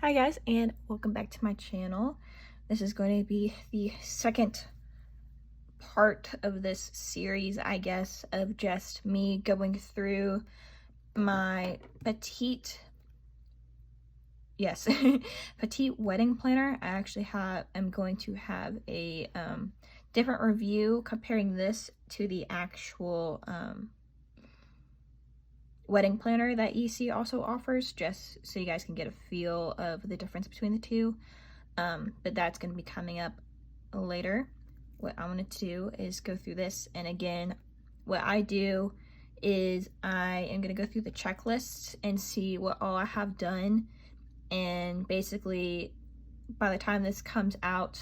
Hi guys, and welcome back to my channel. This is going to be the second part of this series, I guess, of just me going through my petite wedding planner. I actually am going to have a different review comparing this to the actual wedding planner that EC also offers, just so you guys can get a feel of the difference between the two. But that's going to be coming up later. What I wanted to do is go through this, and again, what I do is I am going to go through the checklists and see what all I have done, and basically by the time this comes out,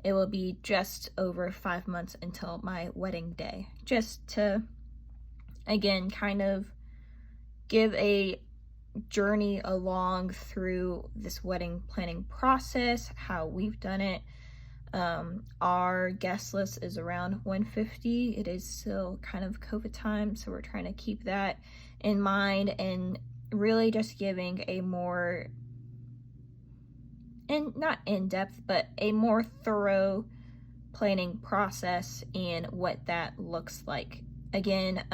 it will be just over 5 months until my wedding day, just to again kind of give a journey along through this wedding planning process, how we've done it. Our guest list is around 150. It is still kind of COVID time, so we're trying to keep that in mind and really just giving a more, and not in-depth, but a more thorough planning process and what that looks like. Again,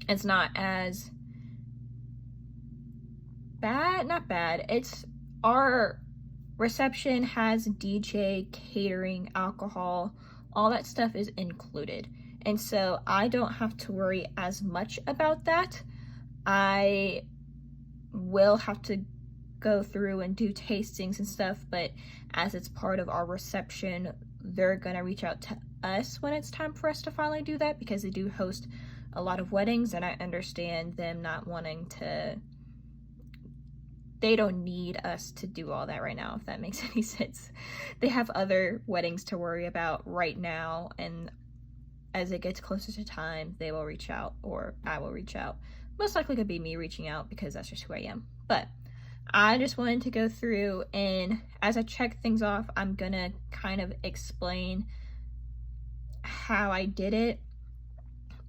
it's not as not bad. It's our reception has DJ, catering, alcohol, all that stuff is included. And so I don't have to worry as much about that. I will have to go through and do tastings and stuff, but as it's part of our reception, they're gonna reach out to us when it's time for us to finally do that, because they do host a lot of weddings, and I understand them not wanting to, they don't need us to do all that right now, if that makes any sense. They have other weddings to worry about right now, and as it gets closer to time, they will reach out, or I will reach out. Most likely could be me reaching out, because that's just who I am. But I just wanted to go through, and as I check things off, I'm gonna kind of explain how I did it,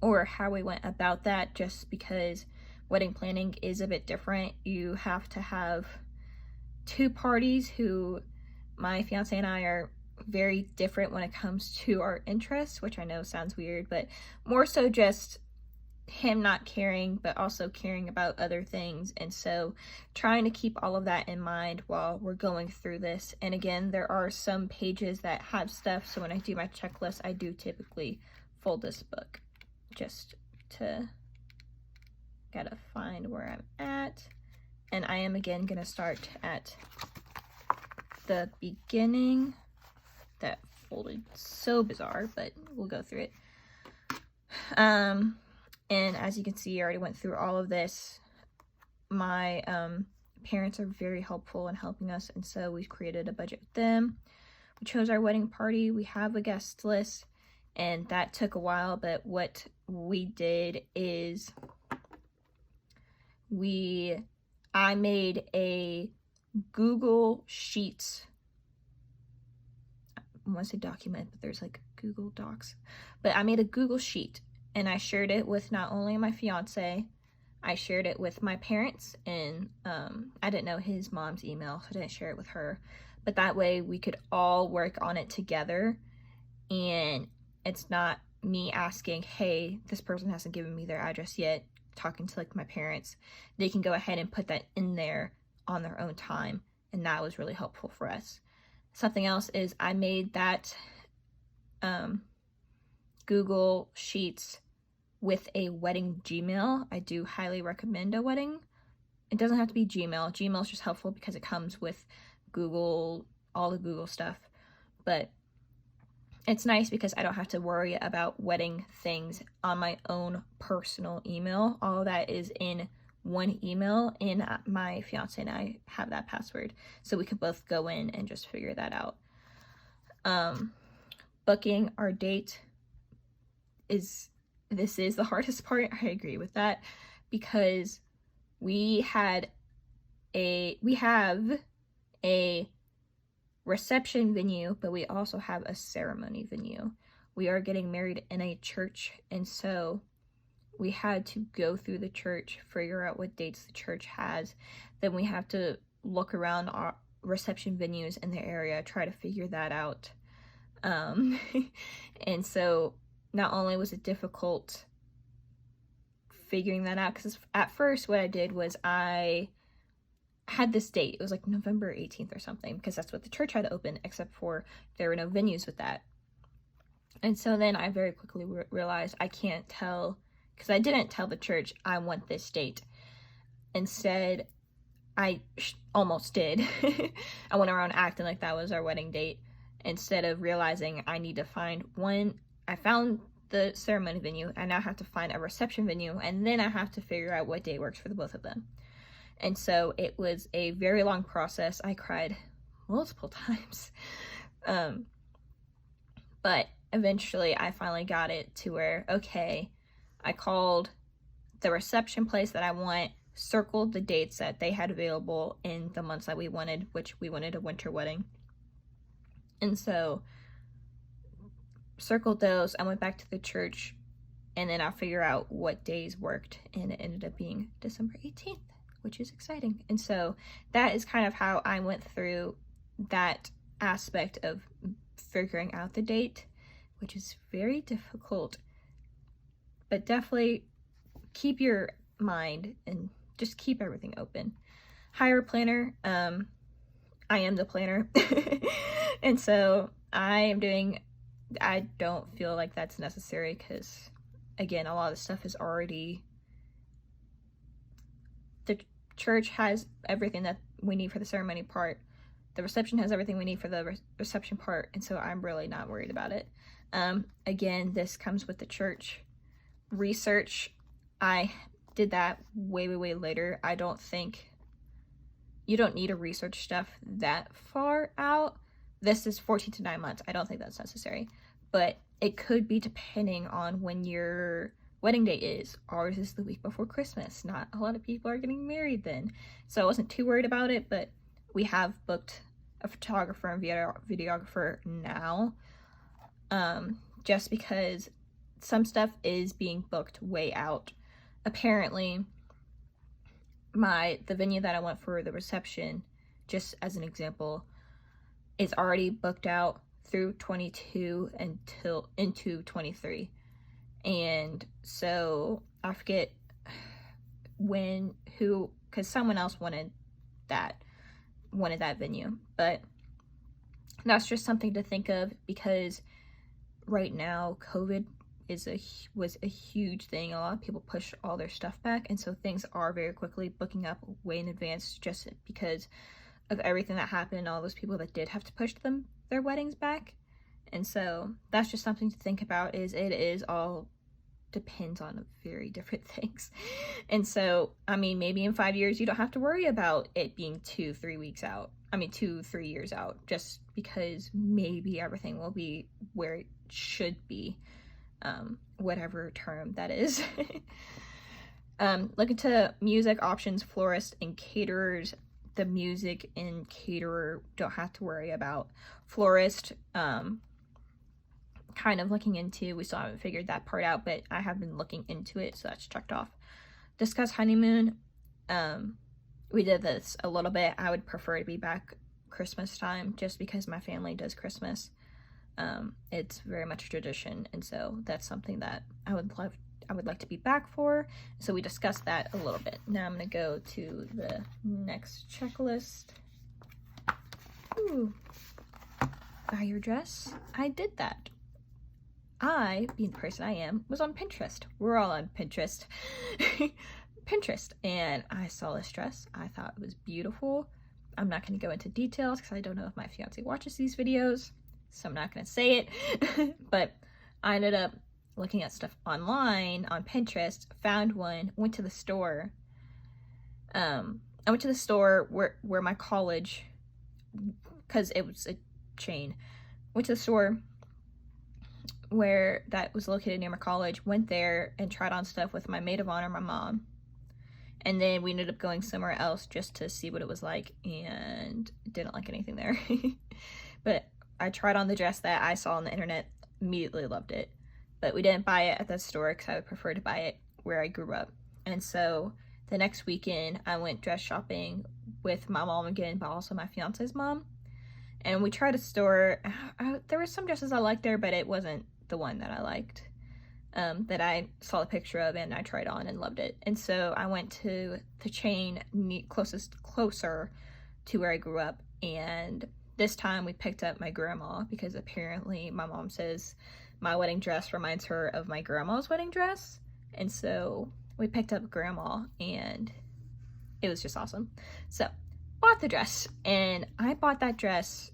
or how we went about that, just because wedding planning is a bit different. You have to have two parties who, my fiance and I, are very different when it comes to our interests, which I know sounds weird, but more so just him not caring, but also caring about other things. And so trying to keep all of that in mind while we're going through this. And again, there are some pages that have stuff, so when I do my checklist, I do typically fold this book, just to gotta find where I'm at. And I am again gonna start at the beginning. That folded so bizarre, but we'll go through it. And as you can see, I already went through all of this. My parents are very helpful in helping us, and so we created a budget with them. We chose our wedding party. We have a guest list, and that took a while, but what we did is I made a Google Sheets, I want to say document, but there's like Google Docs, but I made a Google Sheet, and I shared it with not only my fiance, I shared it with my parents, and I didn't know his mom's email, so I didn't share it with her, but that way we could all work on it together, and it's not me asking, hey, this person hasn't given me their address yet, talking to like my parents. They can go ahead and put that in there on their own time, and that was really helpful for us. Something else is I made that Google Sheets with a wedding Gmail. I do highly recommend a wedding. It doesn't have to be Gmail. Gmail is just helpful because it comes with Google, all the Google stuff, but it's nice because I don't have to worry about wedding things on my own personal email. All of that is in one email, and my fiance and I have that password, so we could both go in and just figure that out. Booking our date is the hardest part. I agree with that, because we have a reception venue, but we also have a ceremony venue. We are getting married in a church, and so we had to go through the church, figure out what dates the church has. Then we have to look around our reception venues in the area, try to figure that out. And so not only was it difficult figuring that out, because at first what I did was I had this date. It was like November 18th or something, because that's what the church had open, except for there were no venues with that. And so then I very quickly realized I can't tell, because I didn't tell the church I want this date. Instead, I almost did. I went around acting like that was our wedding date, instead of realizing I need to find one. I found the ceremony venue. I now have to find a reception venue, and then I have to figure out what day works for the both of them. And so it was a very long process. I cried multiple times. But eventually I finally got it to where, okay, I called the reception place that I want, circled the dates that they had available in the months that we wanted, which we wanted a winter wedding. And so circled those. I went back to the church, and then I'll figure out what days worked, and it ended up being December 18th, which is exciting. And so that is kind of how I went through that aspect of figuring out the date, which is very difficult. But definitely keep your mind and just keep everything open. Hire a planner. I am the planner. And so I don't feel like that's necessary, because again, a lot of the stuff is already, the church has everything that we need for the ceremony part. The reception has everything we need for the reception part, and so I'm really not worried about it. Again, this comes with the church research. I did that way later. I don't think you don't need to research stuff that far out. This is 14 to 9 months. I don't think that's necessary, but it could be depending on when your wedding date is. Ours is the week before Christmas. Not a lot of people are getting married then, so I wasn't too worried about it. But we have booked a photographer and videographer now, just because some stuff is being booked way out. Apparently the venue that I went for the reception, just as an example, is already booked out through 22 until into 23. And so I forget because someone else wanted that venue. But that's just something to think of, because right now COVID was a huge thing. A lot of people push all their stuff back, and so things are very quickly booking up way in advance, just because of everything that happened, all those people that did have to push their weddings back. And so that's just something to think about, is it is all depends on very different things. And so, I mean, maybe in 5 years you don't have to worry about it being 2-3 years out, just because maybe everything will be where it should be, whatever term that is. Look into music options, florists and caterers. The music and caterer don't have to worry about. Florist, kind of looking into, we still haven't figured that part out, but I have been looking into it, so that's checked off. Discuss honeymoon. We did this a little bit. I would prefer to be back Christmas time, just because my family does Christmas. It's very much a tradition, and so that's something that I would like to be back for. So we discussed that a little bit. Now I'm gonna go to the next checklist. Ooh. Buy your dress. I did that. I, being the person I am, was on Pinterest. We're all on Pinterest. Pinterest. And I saw this dress. I thought it was beautiful. I'm not going to go into details because I don't know if my fiance watches these videos, so I'm not going to say it. But I ended up looking at stuff online on Pinterest, found one, went to the store. I went to the store where my college, because it was a chain, went to the store where that was located near my college, went there and tried on stuff with my maid of honor, my mom. And then we ended up going somewhere else just to see what it was like, and didn't like anything there. But I tried on the dress that I saw on the internet, immediately loved it. But we didn't buy it at that store because I would prefer to buy it where I grew up. And so the next weekend I went dress shopping with my mom again, but also my fiance's mom. And we tried a store. There were some dresses I liked there, but it wasn't the one that I liked, that I saw a picture of and I tried on and loved it. And so I went to the chain closer to where I grew up, and this time we picked up my grandma, because apparently my mom says my wedding dress reminds her of my grandma's wedding dress. And so we picked up grandma, and it was just awesome. So bought the dress, and I bought that dress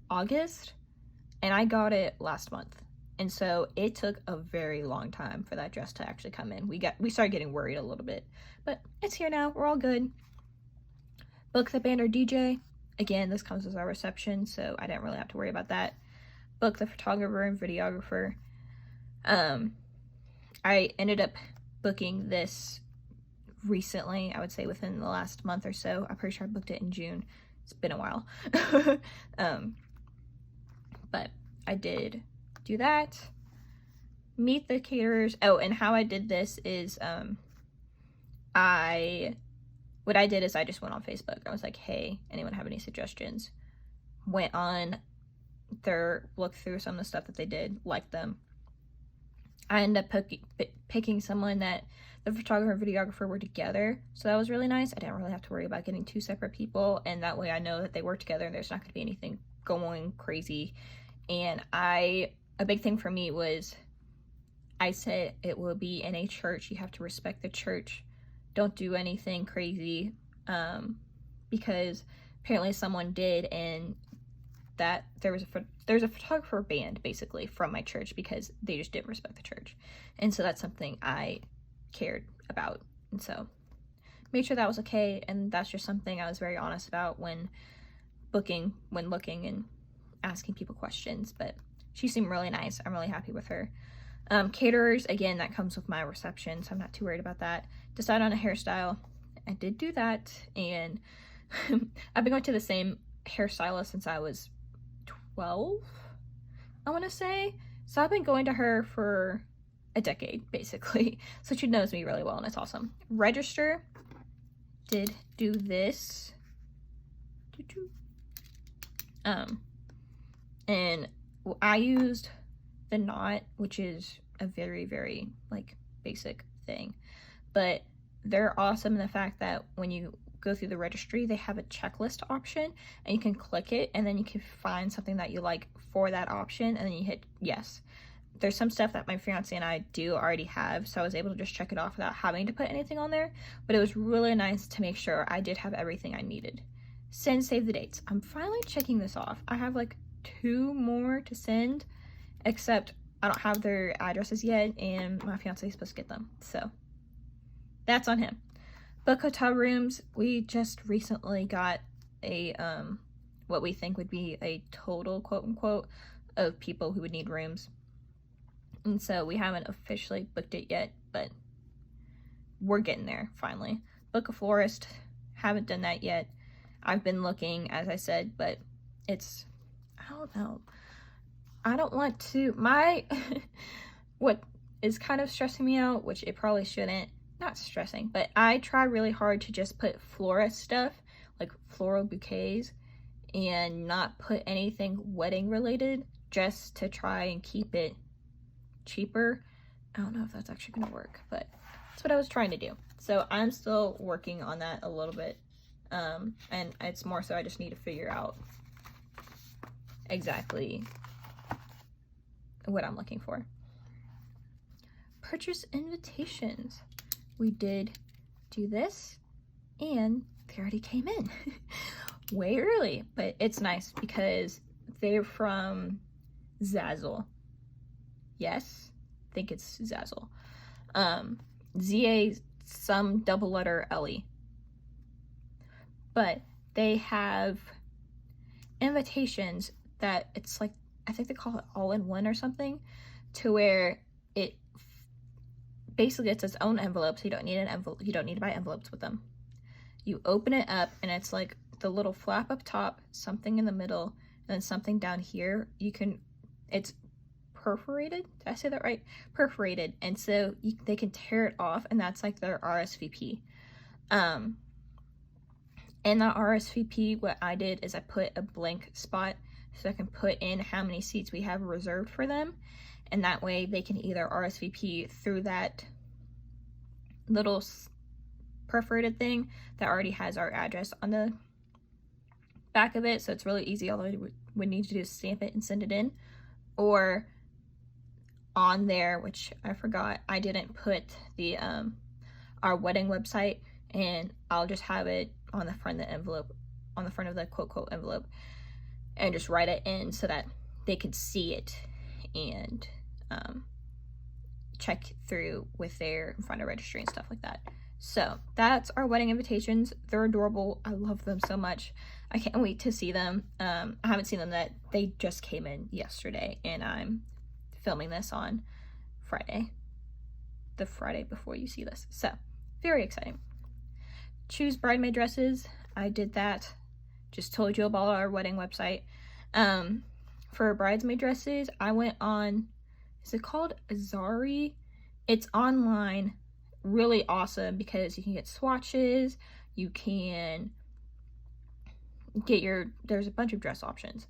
August, and I got it last month. And so it took a very long time for that dress to actually come in. We started getting worried a little bit, but it's here now. We're all good. Booked the band or DJ. Again, this comes with our reception, so I didn't really have to worry about that. Booked the photographer and videographer. I ended up booking this recently, I would say within the last month or so. I'm pretty sure I booked it in June. It's been a while. But I did do that. Meet the caterers. Oh, and how I did this is what I did is I just went on Facebook. I was like, hey, anyone have any suggestions? Went on looked through some of the stuff that they did, liked them. I ended up picking someone that the photographer and videographer were together, so that was really nice. I didn't really have to worry about getting two separate people, and that way I know that they work together and there's not going to be anything going crazy. And a big thing for me was, I said it will be in a church. You have to respect the church. Don't do anything crazy, because apparently someone did, and that there's a photographer banned basically from my church because they just didn't respect the church. And so that's something I cared about, and so made sure that was okay. And that's just something I was very honest about when looking and asking people questions. But she seemed really nice. I'm really happy with her. Caterers, again, that comes with my reception, so I'm not too worried about that. Decide on a hairstyle. I did do that, and I've been going to the same hairstylist since I was 12, I want to say. So I've been going to her for a decade, basically. So she knows me really well, and it's awesome. Register. Did do this. And I used the knot, which is a very, very, like, basic thing. But they're awesome in the fact that when you go through the registry, they have a checklist option, and you can click it, and then you can find something that you like for that option, and then you hit yes. There's some stuff that my fiance and I do already have, so I was able to just check it off without having to put anything on there. But it was really nice to make sure I did have everything I needed. Send, save the dates. I'm finally checking this off. I have like 2 more to send, except I don't have their addresses yet, and my fiance is supposed to get them, so that's on him. Book hotel rooms. We just recently got a what we think would be a total, quote unquote, of people who would need rooms, and so we haven't officially booked it yet, but we're getting there finally. Book a florist. Haven't done that yet. I've been looking, as I said, but it's, I don't know. I don't want to, what is kind of stressing me out, which it probably shouldn't, not stressing, but I try really hard to just put florist stuff, like floral bouquets, and not put anything wedding related, just to try and keep it cheaper. I don't know if that's actually gonna work, but that's what I was trying to do. So I'm still working on that a little bit, and it's more so I just need to figure out exactly what I'm looking for. Purchase invitations. We did do this, and they already came in way early, but it's nice because they're from Zazzle. Yes, I think it's Zazzle. ZA, some double letter LE. But they have invitations that it's like, I think they call it all in one or something, to where it basically it's its own envelope, so you don't need an envelope, you don't need to buy envelopes with them. You open it up, and it's like the little flap up top, something in the middle, and then something down here. It's perforated. Did I say that right? Perforated. And so they can tear it off, and that's like their RSVP. In that RSVP, what I did is I put a blank spot so I can put in how many seats we have reserved for them. And that way they can either RSVP through that little perforated thing that already has our address on the back of it. So it's really easy. All they would need to do is stamp it and send it in. Or on there, which I forgot, I didn't put the our wedding website, and I'll just have it on the front of the envelope, on the front of the quote envelope, and just write it in so that they can see it and check through with their final registry and stuff like that. So that's our wedding invitations. They're adorable. I love them so much. I can't wait to see them. I haven't seen them yet. They just came in yesterday, and I'm filming this on Friday, the Friday before you see this. So very exciting. Choose bridesmaid dresses. I did that. Just told you about our wedding website. For bridesmaid dresses, I went on, is it called Azari? It's online. Really awesome because you can get swatches, you can get there's a bunch of dress options.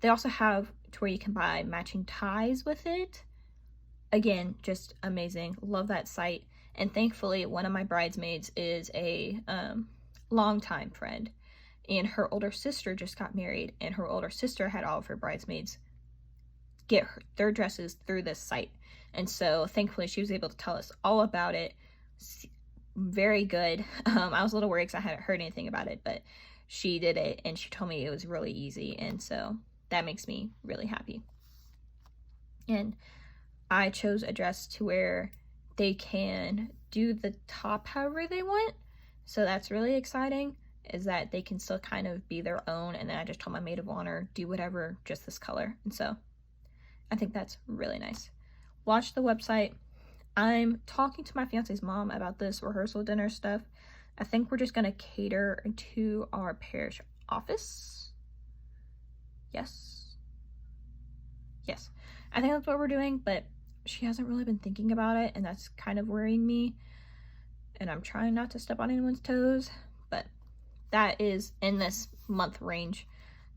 They also have to where you can buy matching ties with it. Again, just amazing. Love that site. And thankfully, one of my bridesmaids is a longtime friend, and her older sister just got married, and her older sister had all of her bridesmaids get their dresses through this site. And so thankfully she was able to tell us all about it. Very good. I was a little worried because I hadn't heard anything about it, but she did it and she told me it was really easy, and so that makes me really happy. And I chose a dress to where they can do the top however they want, so that's really exciting, is that they can still kind of be their own. And then I just told my maid of honor, do whatever, just this color. And so I think that's really nice. Watch the website. I'm talking to my fiance's mom about this rehearsal dinner stuff. I think we're just gonna cater to our parish office. Yes. I think that's what we're doing, but she hasn't really been thinking about it, and that's kind of worrying me. And I'm trying not to step on anyone's toes, but that is in this month range.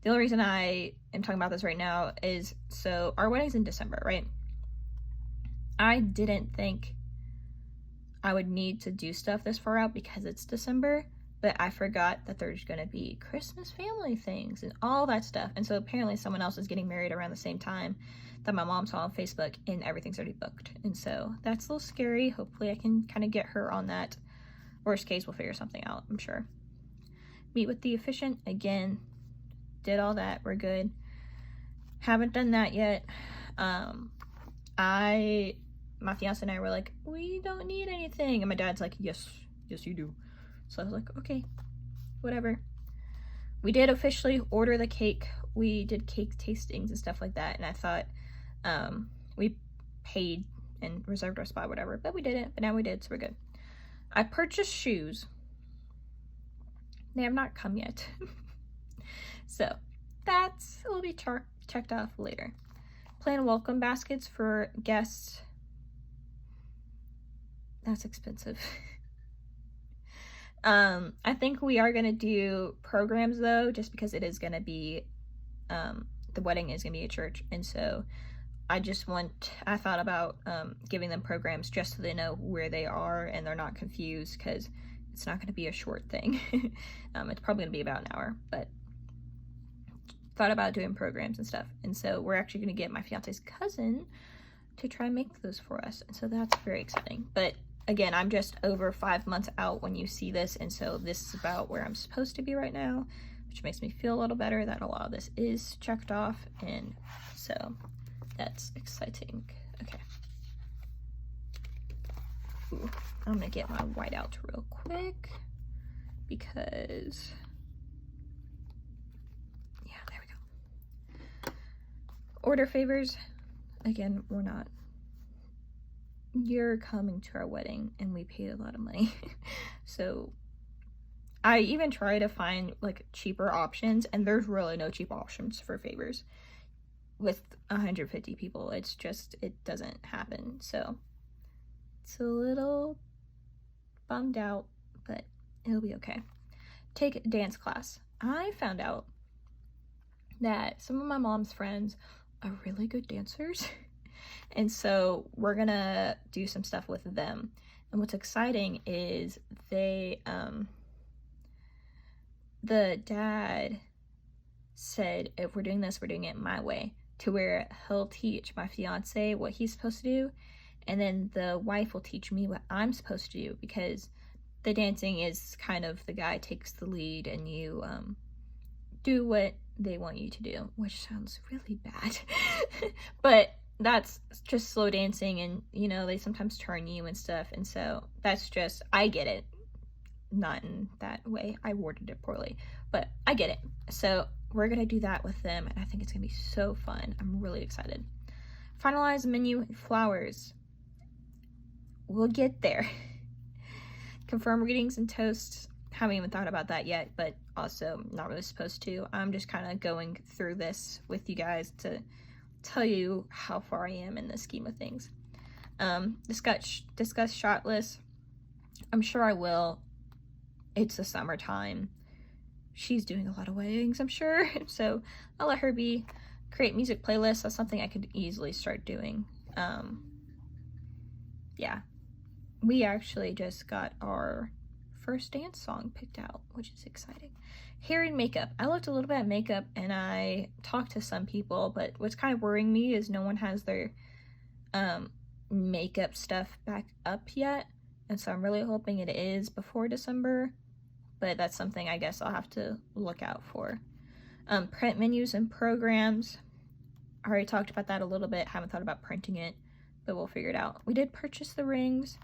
The only reason I am talking about this right now is, so our wedding's in December, right? I didn't think I would need to do stuff this far out because it's December, but I forgot that there's gonna be Christmas family things and all that stuff. And so apparently someone else is getting married around the same time that my mom saw on Facebook, and everything's already booked. And so that's a little scary. Hopefully I can kind of get her on that. Worst case, we'll figure something out, I'm sure. Meet with the officiant, again, did all that, we're good. Haven't done that yet. My fiance and I were like, we don't need anything. And my dad's like, yes, you do. So I was like, okay, whatever. We did officially order the cake. We did cake tastings and stuff like that. And I thought we paid and reserved our spot, whatever, but we didn't. But now we did, so we're good. I purchased shoes. They have not come yet. So will be checked off later. Plan welcome baskets for guests. That's expensive. I think we are gonna do programs though, just because it is gonna be, the wedding is gonna be a church, and so I thought about giving them programs just so they know where they are and they're not confused, because it's not gonna be a short thing. It's probably gonna be about an hour, but thought about doing programs and stuff. And so we're actually gonna get my fiance's cousin to try and make those for us, and so that's very exciting. But again, I'm just over 5 months out when you see this, and so this is about where I'm supposed to be right now, which makes me feel a little better that a lot of this is checked off, and so that's exciting. Okay. Ooh, I'm gonna get my whiteout real quick because, yeah, there we go. Order favors. Again, you're coming to our wedding and we paid a lot of money. So I even try to find like cheaper options, and there's really no cheap options for favors. with 150 people. It's just, it doesn't happen. So it's a little bummed out, but it'll be okay. Take a dance class. I found out that some of my mom's friends are really good dancers. And so we're gonna do some stuff with them. And what's exciting is the dad said, if we're doing this, we're doing it my way, to where he'll teach my fiance what he's supposed to do, and then the wife will teach me what I'm supposed to do, because the dancing is kind of the guy takes the lead and you do what they want you to do, which sounds really bad. But that's just slow dancing, and you know, they sometimes turn you and stuff, and so that's just, I get it. Not in that way, I worded it poorly, but I get it. So we're gonna do that with them, and I think it's gonna be so fun. I'm really excited. Finalize menu, flowers. We'll get there. Confirm readings and toasts. Haven't even thought about that yet, but also not really supposed to. I'm just kind of going through this with you guys to tell you how far I am in the scheme of things. Discuss shot list. I'm sure I will. It's the summertime. She's doing a lot of weddings, I'm sure. So I'll let her be. Create music playlists. That's something I could easily start doing. Yeah. We actually just got our first dance song picked out, which is exciting. Hair and makeup. I looked a little bit at makeup and I talked to some people, but what's kind of worrying me is no one has their makeup stuff back up yet. And so I'm really hoping it is before December, but that's something I guess I'll have to look out for. Print menus and programs. I already talked about that a little bit. Haven't thought about printing it, but we'll figure it out. We did purchase the rings.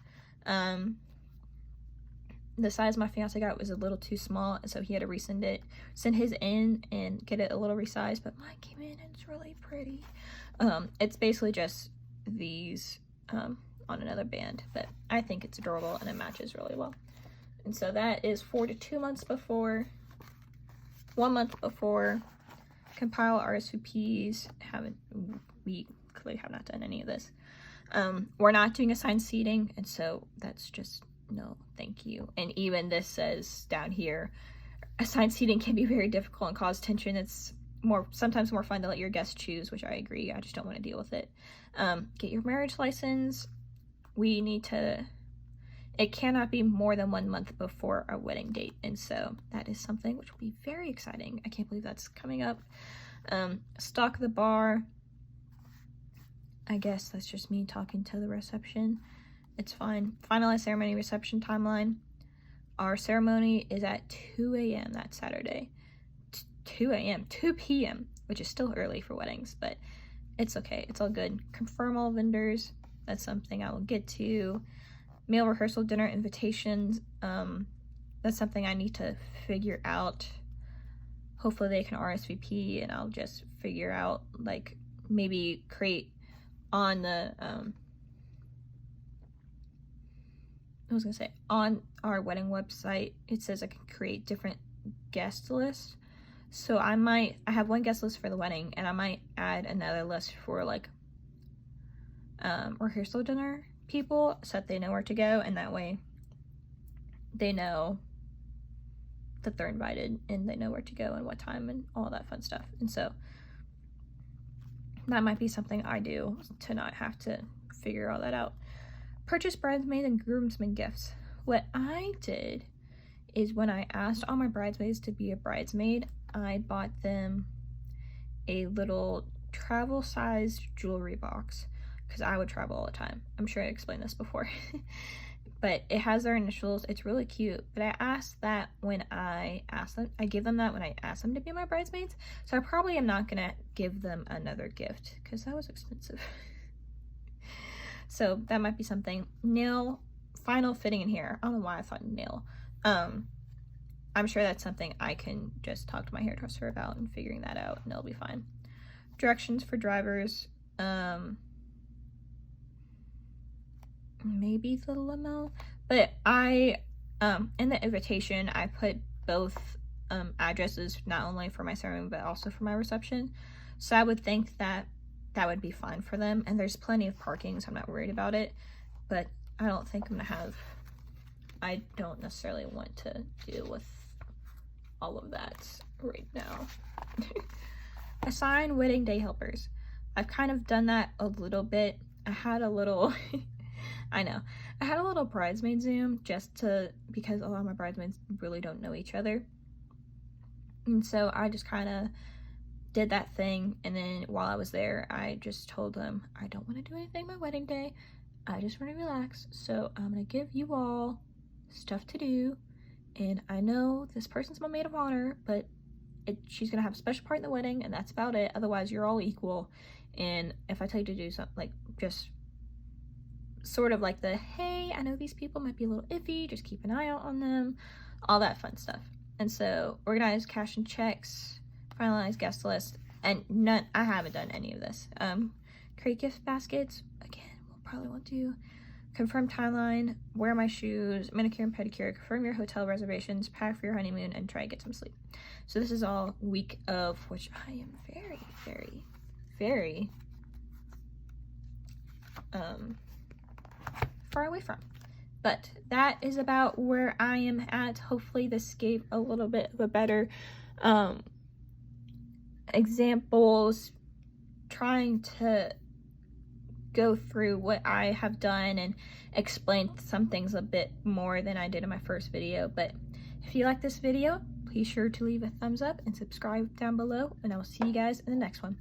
The size my fiance got was a little too small, so he had to send his in and get it a little resized, but mine came in and it's really pretty. It's basically just these on another band, but I think it's adorable and it matches really well. And so that is 4 to 2 months before, 1 month before. Compile RSVPs. We clearly have not done any of this. We're not doing assigned seating, and so that's just no thank you. And even this says down here, assigned seating can be very difficult and cause tension. It's sometimes more fun to let your guests choose, which I agree. I just don't want to deal with it. Get your marriage license. It cannot be more than 1 month before our wedding date, and so that is something which will be very exciting. I can't believe that's coming up. Stock the bar. I guess that's just me talking to the reception. It's fine. Finalize ceremony reception timeline. Our ceremony is at 2 a.m. that Saturday. 2 a.m., 2 p.m., which is still early for weddings, but it's okay. It's all good. Confirm all vendors. That's something I will get to. Meal rehearsal, dinner invitations. That's something I need to figure out. Hopefully they can RSVP, and I'll just figure out, like, maybe create on the on our wedding website, it says I can create different guest lists. So I have one guest list for the wedding, and I might add another list for like rehearsal dinner people, so that they know where to go, and that way they know that they're invited and they know where to go and what time and all that fun stuff. And so that might be something I do to not have to figure all that out. Purchase bridesmaid and groomsmen gifts. What I did is, when I asked all my bridesmaids to be a bridesmaid, I bought them a little travel-sized jewelry box, because I would travel all the time. I'm sure I explained this before. But it has their initials. It's really cute. But I asked that when I give them that when I asked them to be my bridesmaids. So I probably am not gonna give them another gift, because that was expensive. So that might be something. Nail, final fitting in hair. I don't know why I thought nail. I'm sure that's something I can just talk to my hairdresser about and figuring that out, and it'll be fine. Directions for drivers. Maybe the limo, but in the invitation I put both addresses, not only for my ceremony but also for my reception. So I would think that that would be fine for them. And there's plenty of parking, so I'm not worried about it. But I don't think I'm gonna have, I don't necessarily want to deal with all of that right now. Assign wedding day helpers. I've kind of done that a little bit. I had a little, I know, I had a little bridesmaid Zoom because a lot of my bridesmaids really don't know each other. And so I just kind of did that thing, and then while I was there, I just told them, I don't want to do anything my wedding day. I just want to relax. So I'm going to give you all stuff to do. And I know this person's my maid of honor, but she's going to have a special part in the wedding, and that's about it. Otherwise, you're all equal. And if I tell you to do something, like, just sort of like the, hey, I know these people might be a little iffy, just keep an eye out on them, all that fun stuff. And so, organize cash and checks, finalize guest list, and I haven't done any of this. Create gift baskets, again, we'll probably want to. Confirm timeline, wear my shoes, manicure and pedicure, confirm your hotel reservations, pack for your honeymoon, and try to get some sleep. So this is all week of, which I am very, very, very far away from. But that is about where I am at. Hopefully this gave a little bit of a better examples, trying to go through what I have done and explain some things a bit more than I did in my first video. But if you like this video, please sure to leave a thumbs up and subscribe down below, and I will see you guys in the next one.